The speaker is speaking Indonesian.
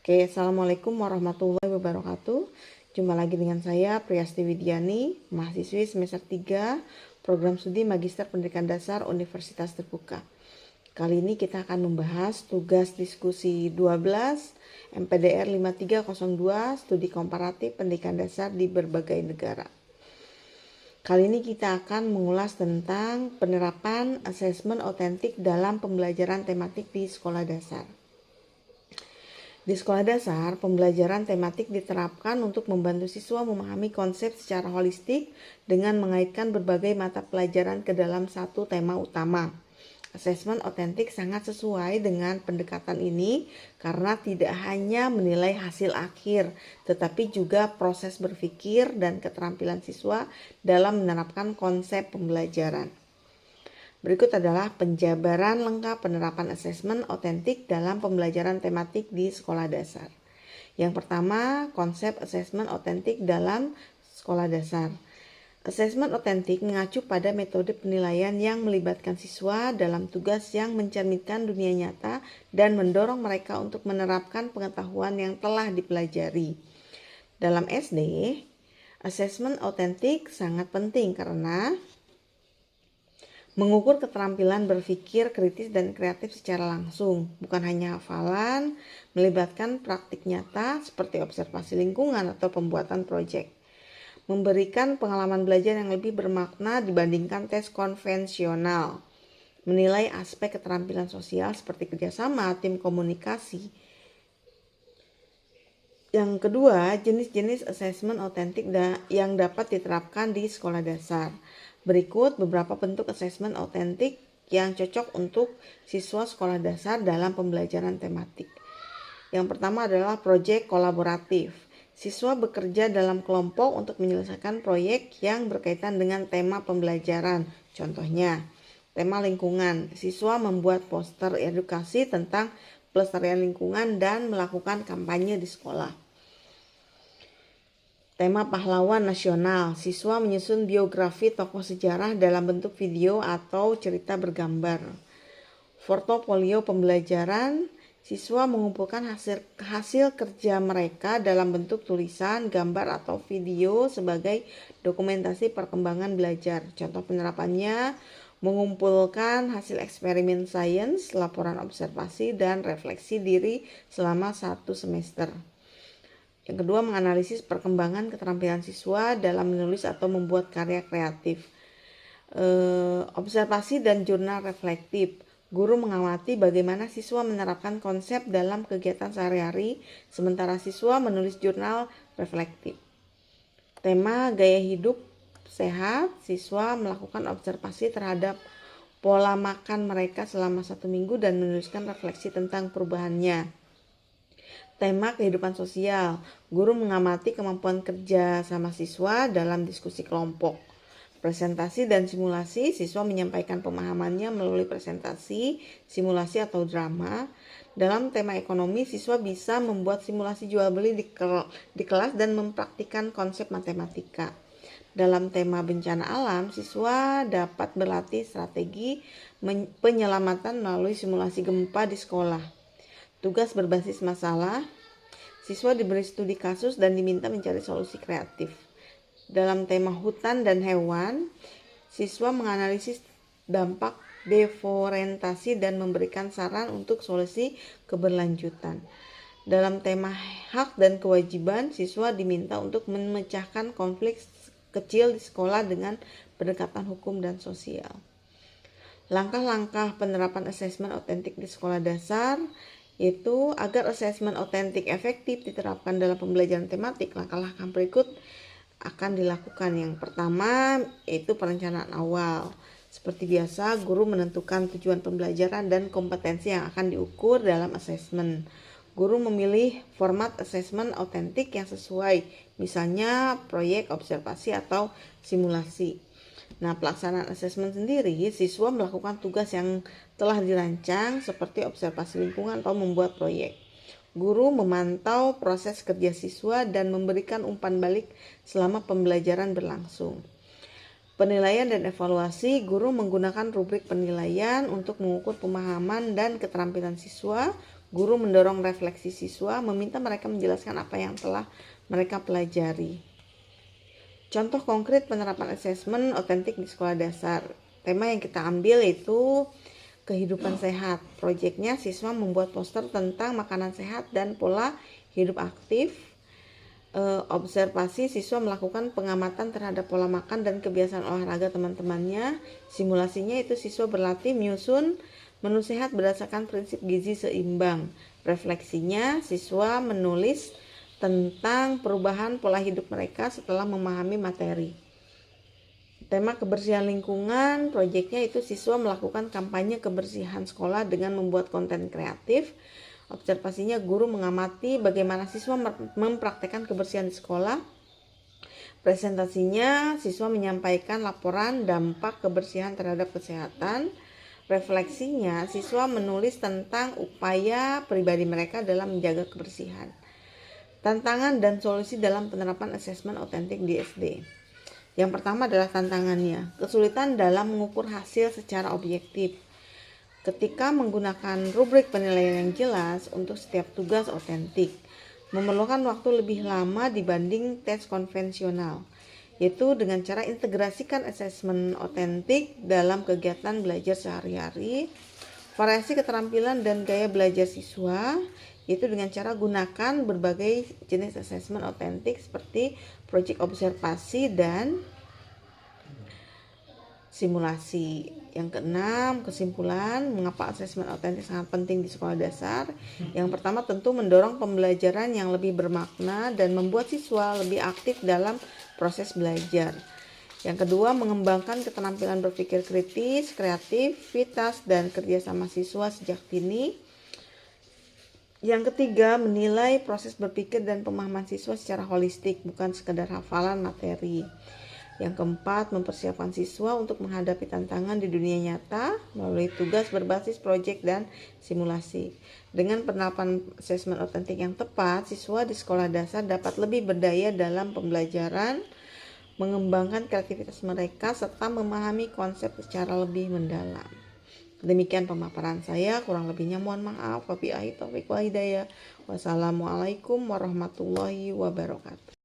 Oke, Assalamualaikum warahmatullahi wabarakatuh. Jumpa lagi dengan saya Priyasti Widiani, mahasiswi semester 3, program studi Magister Pendidikan Dasar Universitas Terbuka. Kali ini kita akan membahas tugas diskusi 12 MPDR 5302 Studi Komparatif Pendidikan Dasar di berbagai negara. Kali ini kita akan mengulas tentang penerapan asesmen otentik dalam pembelajaran tematik di sekolah dasar. Di sekolah dasar, pembelajaran tematik diterapkan untuk membantu siswa memahami konsep secara holistik dengan mengaitkan berbagai mata pelajaran ke dalam satu tema utama. Asesmen otentik sangat sesuai dengan pendekatan ini karena tidak hanya menilai hasil akhir, tetapi juga proses berpikir dan keterampilan siswa dalam menerapkan konsep pembelajaran. Berikut adalah penjabaran lengkap penerapan asesmen otentik dalam pembelajaran tematik di sekolah dasar. Yang pertama, konsep asesmen otentik dalam sekolah dasar. Asesmen otentik mengacu pada metode penilaian yang melibatkan siswa dalam tugas yang mencerminkan dunia nyata dan mendorong mereka untuk menerapkan pengetahuan yang telah dipelajari. Dalam SD, asesmen otentik sangat penting karena mengukur keterampilan berpikir kritis dan kreatif secara langsung, bukan hanya hafalan, melibatkan praktik nyata seperti observasi lingkungan atau pembuatan proyek. Memberikan pengalaman belajar yang lebih bermakna dibandingkan tes konvensional. Menilai aspek keterampilan sosial seperti kerjasama, tim komunikasi. Yang kedua, jenis-jenis asesmen otentik yang dapat diterapkan di sekolah dasar. Berikut beberapa bentuk asesmen otentik yang cocok untuk siswa sekolah dasar dalam pembelajaran tematik. Yang pertama adalah proyek kolaboratif. Siswa bekerja dalam kelompok untuk menyelesaikan proyek yang berkaitan dengan tema pembelajaran. Contohnya, tema lingkungan. Siswa membuat poster edukasi tentang pelestarian lingkungan dan melakukan kampanye di sekolah. Tema pahlawan nasional. Siswa menyusun biografi tokoh sejarah dalam bentuk video atau cerita bergambar. Portofolio pembelajaran. Siswa mengumpulkan hasil kerja mereka dalam bentuk tulisan, gambar, atau video sebagai dokumentasi perkembangan belajar. Contoh penerapannya mengumpulkan hasil eksperimen sains, laporan observasi, dan refleksi diri selama 1 semester. Yang kedua, menganalisis perkembangan keterampilan siswa dalam menulis atau membuat karya kreatif. Observasi dan jurnal reflektif. Guru mengamati bagaimana siswa menerapkan konsep dalam kegiatan sehari-hari, sementara siswa menulis jurnal reflektif. Tema gaya hidup sehat, siswa melakukan observasi terhadap pola makan mereka selama 1 minggu dan menuliskan refleksi tentang perubahannya. Tema kehidupan sosial, guru mengamati kemampuan kerja sama siswa dalam diskusi kelompok. Presentasi dan simulasi, siswa menyampaikan pemahamannya melalui presentasi, simulasi atau drama. Dalam tema ekonomi, siswa bisa membuat simulasi jual beli di kelas dan mempraktikkan konsep matematika. Dalam tema bencana alam, siswa dapat berlatih strategi penyelamatan melalui simulasi gempa di sekolah. Tugas berbasis masalah, siswa diberi studi kasus dan diminta mencari solusi kreatif. Dalam tema hutan dan hewan, siswa menganalisis dampak deforestasi dan memberikan saran untuk solusi keberlanjutan. Dalam tema hak dan kewajiban, siswa diminta untuk memecahkan konflik kecil di sekolah dengan pendekatan hukum dan sosial. Langkah-langkah penerapan asesmen otentik di sekolah dasar yaitu agar asesmen otentik efektif diterapkan dalam pembelajaran tematik, langkah-langkah berikut akan dilakukan. Yang pertama yaitu perencanaan awal. Seperti biasa, guru menentukan tujuan pembelajaran dan kompetensi yang akan diukur dalam asesmen. Guru memilih format asesmen otentik yang sesuai, misalnya proyek, observasi, atau simulasi. Nah, pelaksanaan asesmen sendiri, siswa melakukan tugas yang telah dirancang seperti observasi lingkungan atau membuat proyek. Guru memantau proses kerja siswa dan memberikan umpan balik selama pembelajaran berlangsung. Penilaian dan evaluasi, guru menggunakan rubrik penilaian untuk mengukur pemahaman dan keterampilan siswa. guru mendorong refleksi siswa, meminta mereka menjelaskan apa yang telah mereka pelajari. Contoh konkret penerapan asesmen otentik di sekolah dasar. Tema yang kita ambil itu kehidupan sehat. Proyeknya siswa membuat poster tentang makanan sehat dan pola hidup aktif. Observasi, siswa melakukan pengamatan terhadap pola makan dan kebiasaan olahraga teman-temannya. Simulasinya itu siswa berlatih menyusun menu sehat berdasarkan prinsip gizi seimbang. Refleksinya, siswa menulis tentang perubahan pola hidup mereka setelah memahami materi. Tema kebersihan lingkungan, proyeknya itu siswa melakukan kampanye kebersihan sekolah dengan membuat konten kreatif. Observasinya, guru mengamati bagaimana siswa mempraktekkan kebersihan di sekolah. Presentasinya, siswa menyampaikan laporan dampak kebersihan terhadap kesehatan. Refleksinya, siswa menulis tentang upaya pribadi mereka dalam menjaga kebersihan. Tantangan dan solusi dalam penerapan asesmen otentik di SD. Yang pertama adalah tantangannya, kesulitan dalam mengukur hasil secara objektif. Ketika menggunakan rubrik penilaian yang jelas untuk setiap tugas otentik, memerlukan waktu lebih lama dibanding tes konvensional, yaitu dengan cara integrasikan asesmen otentik dalam kegiatan belajar sehari-hari. Variasi keterampilan dan gaya belajar siswa, yaitu dengan cara gunakan berbagai jenis asesmen otentik seperti proyek observasi dan simulasi. Yang keenam, kesimpulan mengapa asesmen otentik sangat penting di sekolah dasar. Yang pertama, tentu mendorong pembelajaran yang lebih bermakna dan membuat siswa lebih aktif dalam proses belajar. Yang kedua, mengembangkan keterampilan berpikir kritis, kreativitas, dan kerjasama siswa sejak dini. Yang ketiga, menilai proses berpikir dan pemahaman siswa secara holistik, bukan sekedar hafalan materi. Yang keempat, mempersiapkan siswa untuk menghadapi tantangan di dunia nyata melalui tugas berbasis proyek dan simulasi. Dengan penerapan asesmen otentik yang tepat, siswa di sekolah dasar dapat lebih berdaya dalam pembelajaran, mengembangkan kreativitas mereka, serta memahami konsep secara lebih mendalam. Demikian pemaparan saya, kurang lebihnya mohon maaf. Wabillahi taufiq wal hidayah. Wassalamualaikum warahmatullahi wabarakatuh.